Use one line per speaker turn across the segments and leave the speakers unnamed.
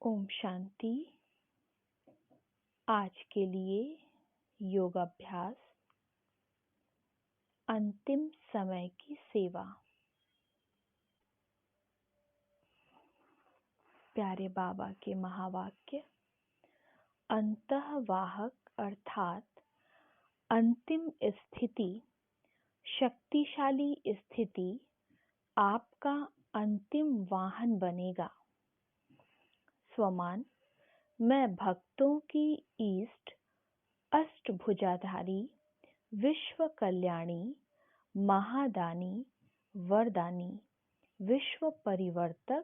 ओम शांति। आज के लिए योगाभ्यास अंतिम समय की सेवा। प्यारे बाबा के महावाक्य, अंतःवाहक अर्थात अंतिम स्थिति, शक्तिशाली स्थिति आपका अंतिम वाहन बनेगा। स्वमान, मैं भक्तों की ईष्ट, अष्टभुजाधारी, विश्व कल्याणी, महादानी, वरदानी, विश्व परिवर्तक,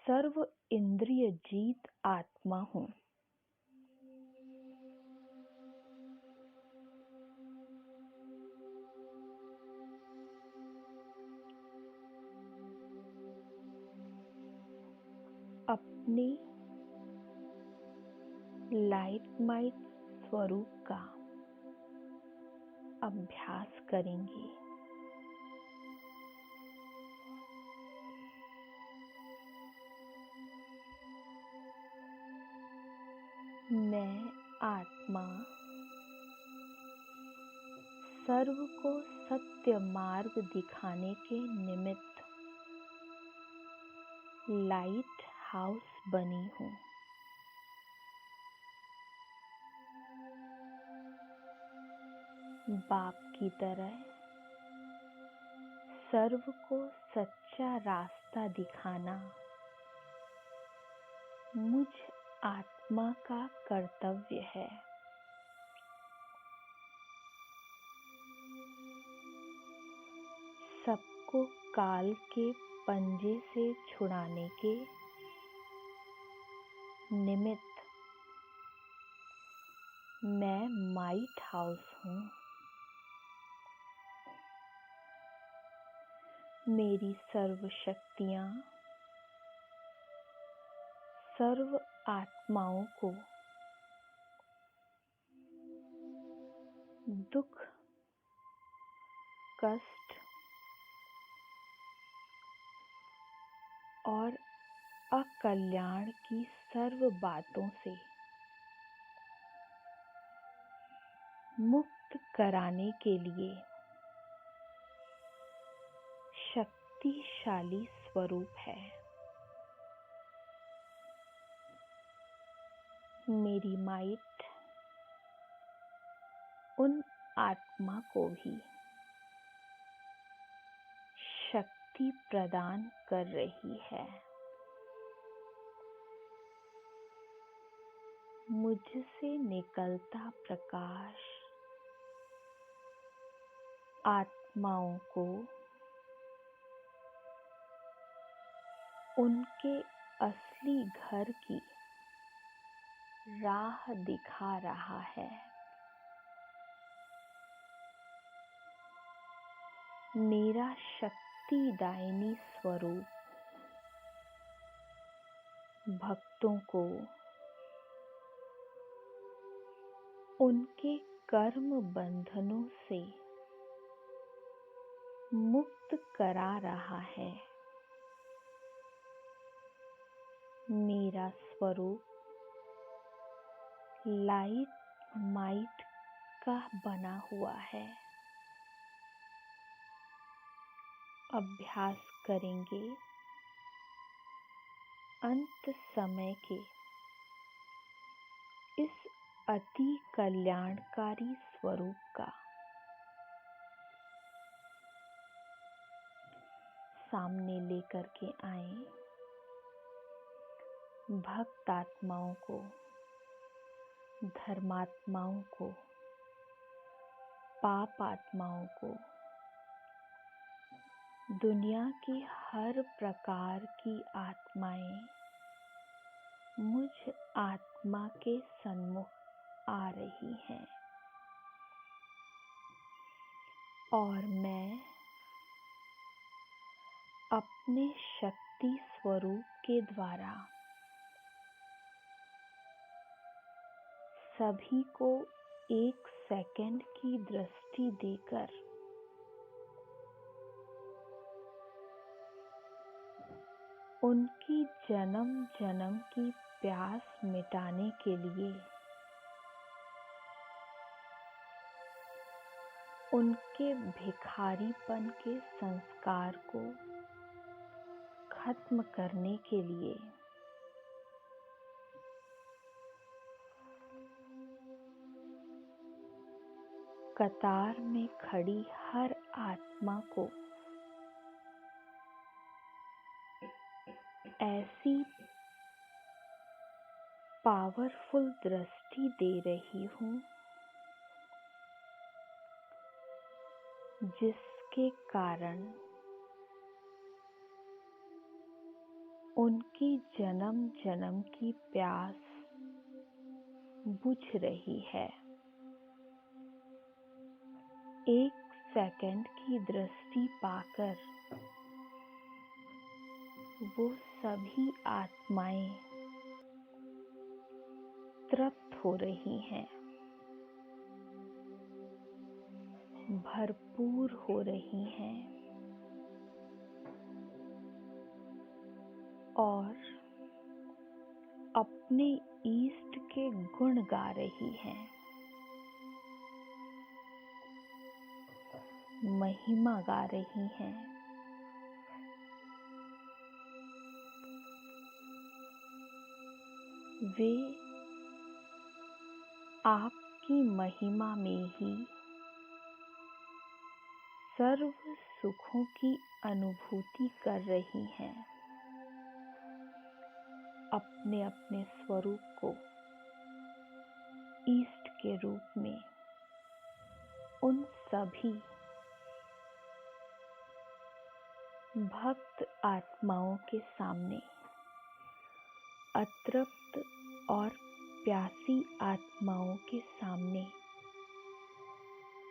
सर्व इंद्रिय जीत आत्मा हूँ। अपने लाइटमाइट स्वरूप का अभ्यास करेंगे। मैं आत्मा सर्व को सत्य मार्ग दिखाने के निमित्त लाइट हाउस बनी हूँ। बाप की तरह सर्व को सच्चा रास्ता दिखाना मुझ आत्मा का कर्तव्य है। सबको काल के पंजे से छुड़ाने के निमित्त मैं माइट हाउस हूँ। मेरी सर्व शक्तियाँ सर्व आत्माओं को दुख, कष्ट और अकल्याण की सर्व बातों से मुक्त कराने के लिए शक्तिशाली स्वरूप है। मेरी माइट उन आत्मा को भी शक्ति प्रदान कर रही है। मुझसे निकलता प्रकाश आत्माओं को उनके असली घर की राह दिखा रहा है। मेरा शक्तिदायिनी स्वरूप भक्तों को उनके कर्म बंधनों से मुक्त करा रहा है। मेरा स्वरूप लाइट माइट का बना हुआ है। अभ्यास करेंगे अंत समय के इस अति कल्याणकारी स्वरूप का। सामने लेकर के आए भक्त आत्माओं को, धर्मात्माओं को, पाप आत्माओं को, दुनिया की हर प्रकार की आत्माएं मुझ आत्मा के सन्मुख आ रही हैं और मैं अपने शक्ति स्वरूप के द्वारा सभी को 1 सेकंड की दृष्टि देकर उनकी जन्म जन्म की प्यास मिटाने के लिए उनके भिखारीपन के संस्कार को खत्म करने के लिए कतार में खड़ी हर आत्मा को ऐसी पावरफुल दृष्टि दे रही हूँ जिसके कारण उनकी जन्म जन्म की प्यास बुझ रही है। 1 सेकंड की दृष्टि पाकर वो सभी आत्माएं तृप्त हो रही हैं, भरपूर हो रही हैं और अपने ईष्ट के गुण गा रही हैं, महिमा गा रही हैं। वे आपकी महिमा में ही सर्व सुखों की अनुभूति कर रही हैं। अपने अपने स्वरूप को ईष्ट के रूप में उन सभी भक्त आत्माओं के सामने, अतृप्त और प्यासी आत्माओं के सामने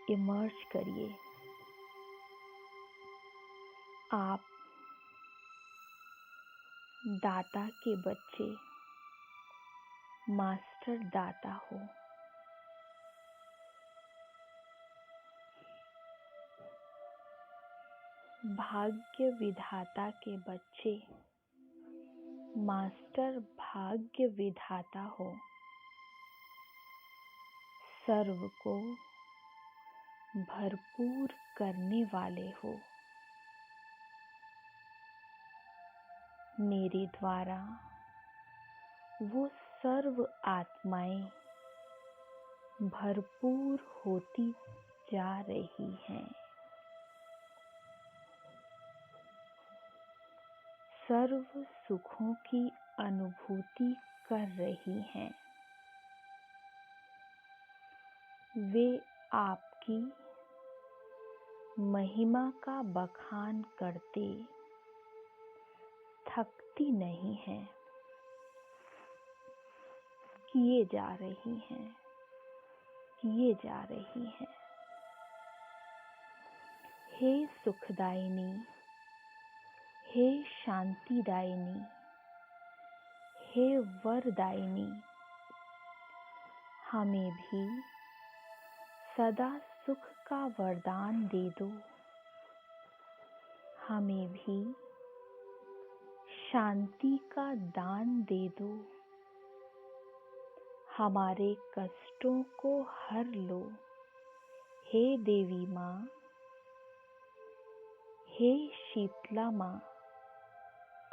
इमर्ज करिए। आप दाता के बच्चे, मास्टर दाता हो। भाग्य विधाता के बच्चे, मास्टर भाग्य विधाता हो। सर्व को भरपूर करने वाले हो। मेरे द्वारा वो सर्व आत्माएं भरपूर होती जा रही हैं। सर्व सुखों की अनुभूति कर रही हैं। वे आपकी महिमा का बखान करते थकती नहीं हैं, किए जा रही हैं, किए जा रही हैं। हे सुखदायिनी, हे शांतिदायिनी, हे वरदायिनी, हमें भी सदा सुख का वरदान दे दो। हमें भी शांति का दान दे दो। हमारे कष्टों को हर लो, हे देवी माँ, हे शीतला माँ।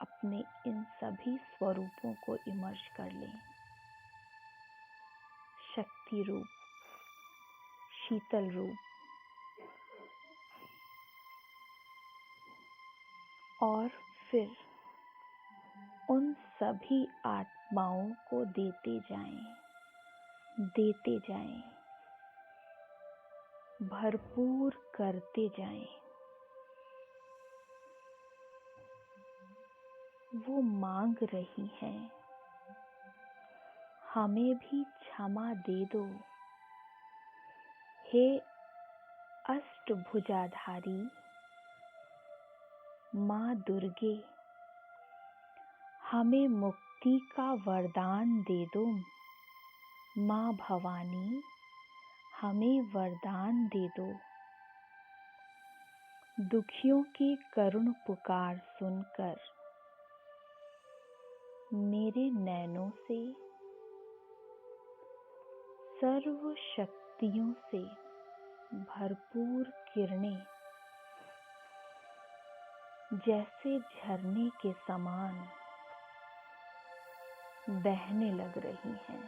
अपने इन सभी स्वरूपों को इमर्ज कर लें। शक्ति रूप, शीतल रूप, और फिर उन सभी आत्माओं को देते जाएं, देते जाएं, भरपूर करते जाएं। वो मांग रही हैं, हमें भी क्षमा दे दो। हे अष्टभुजाधारी माँ दुर्गे, हमें मुक्ति का वरदान दे दो। माँ भवानी, हमें वरदान दे दो। दुखियों की करुण पुकार सुनकर मेरे नैनों से सर्व शक्तियों से भरपूर किरणें जैसे झरने के समान बहने लग रही हैं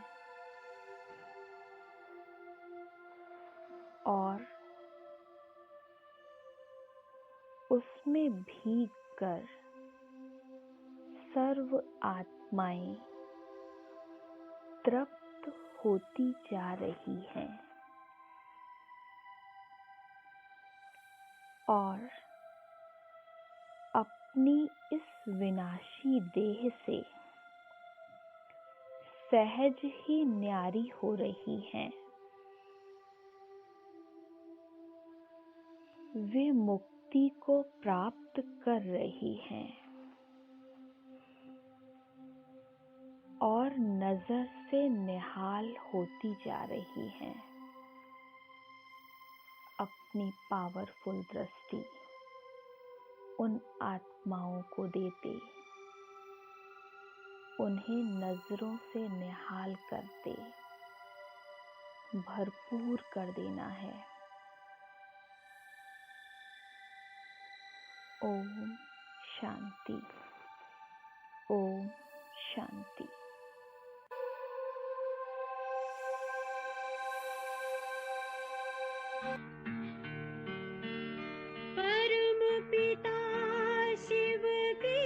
और उसमें भीग कर सर्व आत्माएं तृप्त होती जा रही हैं और अपनी इस विनाशी देह से सहज ही न्यारी हो रही हैं। वे मुक्ति को प्राप्त कर रही हैं और नजर से निहाल होती जा रही हैं। अपनी पावरफुल दृष्टि उन आत्माओं को देते, उन्हें नजरों से निहाल करते भरपूर कर देना है। ओम शांति, ओम शांति।
परम पिता शिव की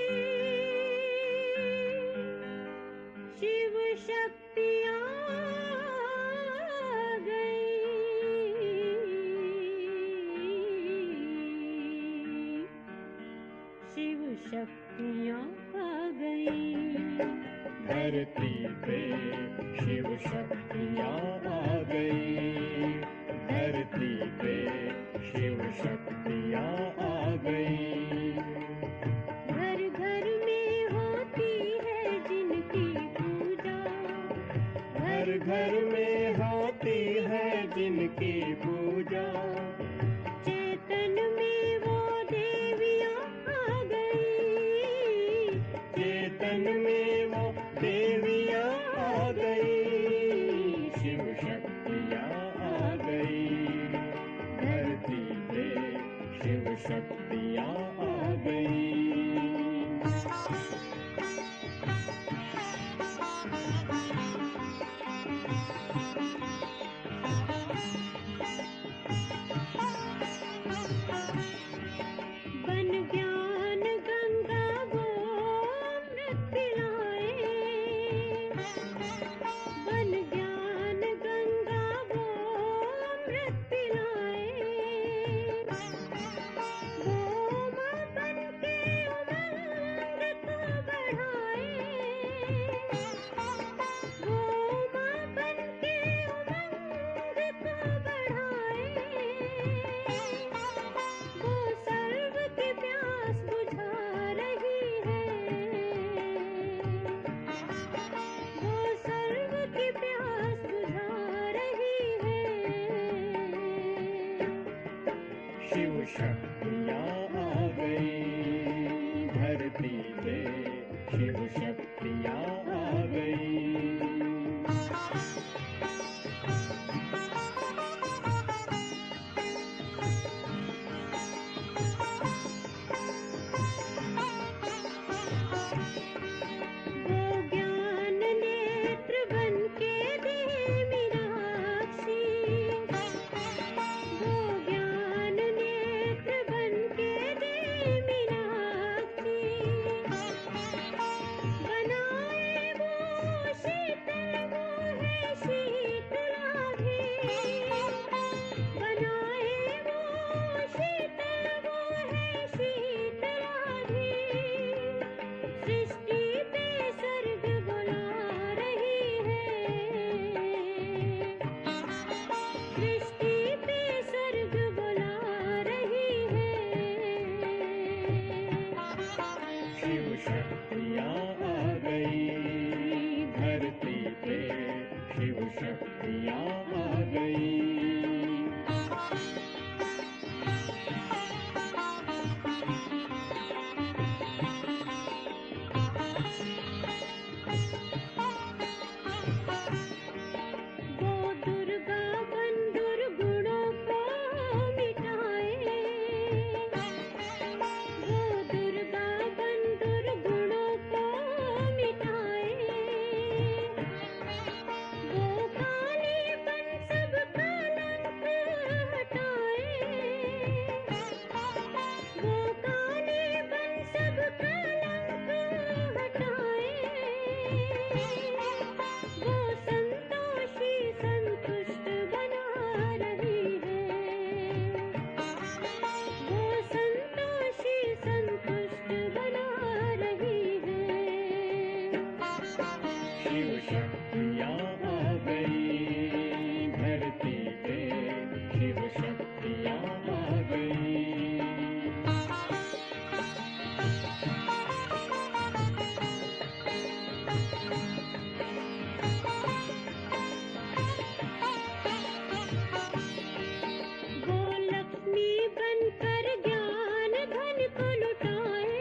शिव शक्तियाँ आ गई। शिव शक्तियाँ आ गई। धरती पे शिव शक्तियाँ आ गई। धरती पे शिव शक्तियाँ आ गई। घर घर में होती है जिनकी पूजा। घर घर में होती है जिनकी पूजा। चेतन में वो देवियाँ आ गई। चेतन में वो देवियाँ आ गई। शिव शक्तियाँ आ गई। धरती पे शिव शक्तियाँ आ गई। बन ज्ञान गंगा वो अमृत पिलाए। बन ज्ञान गंगा वो अमृत पिलाए। वो माँ बन के उमंग को बढ़ाए। वो माँ बन के उमंग को बढ़ाए। वो सर्व की प्यास बुझा रही है। वो सर्व की प्यास बुझा रही है। शिव शक्तियाँ आ गई। धरती पे शिव शक्तियाँ आ गई। वो ज्ञान नेत्र बन के दे मीनाक्षी। वो ज्ञान नेत्र बन के दे मीनाक्षी। बनाए वो शीतल वो है शीतला भी। बनाए वो शीतल वो है शीतला भी। सृष्टि पे सर्ग बुला रही है। सृष्टि पे सर्ग बुला रही है। शिव शक्तियाँ आ गई। धरती पे शिव शक्तियाँ आ गई। शिव शक्तियाँ आ गई, धरती पे शिव शक्तियाँ आ गई।
वो लक्ष्मी बनकर ज्ञान धन को लुटाए,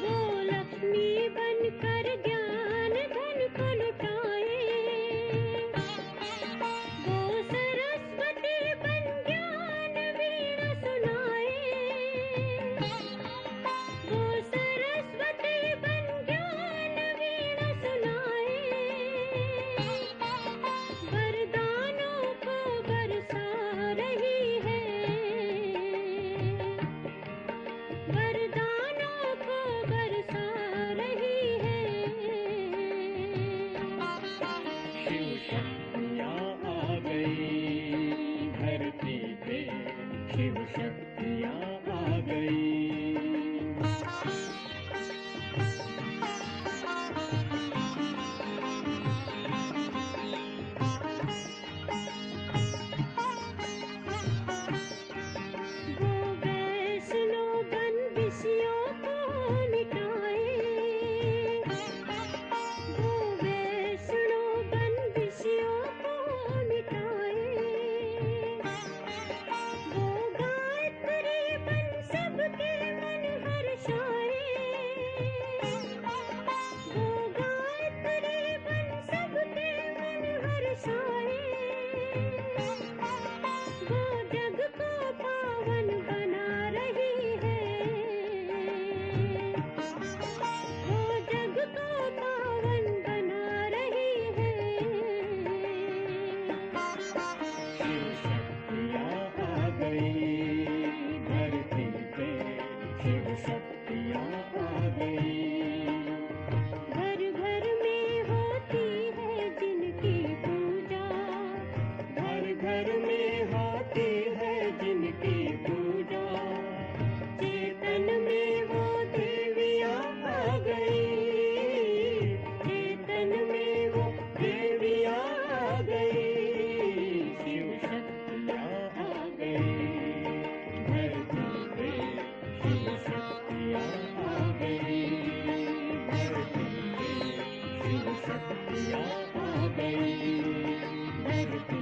वो लक्ष्मी बनकर ज्ञान धन को लुटाए, वो सरस्वती बन ज्ञान वीणा सुनाए, वो सरस्वती बन ज्ञान वीणा सुनाए, वरदानों को बरसा रही है, वरदानों को बरसा रही है।
शिव शक्तियाँ आ गई, धरती पे शिव शक्तियाँ आ गई।
वो वैष्णो बंदिशियों को मिटाए, वो वैष्णो बंदिशियों को मिटाए, वो गायत्री बन सबके मन हर्षाए, वो गायत्री बन सबके मन हर्षाए, वो जग को पावन बना रही है, वो जग को पावन बना रही है।
शिव शक्तियाँ आ गई, धरती पे शिव शक्तियाँ आ गई।
घर घर में होती है जिनकी पूजा,
घर घर में होती है जिनकी पूजा,
चेतन में वो देवियाँ आ गई,
चेतन में वो देवियाँ आ गई। शिव शक्तियाँ आ गई, धरती पे शिव शक्तियाँ आ गई, धरती पे शिव शक्तियाँ आ गई, धरती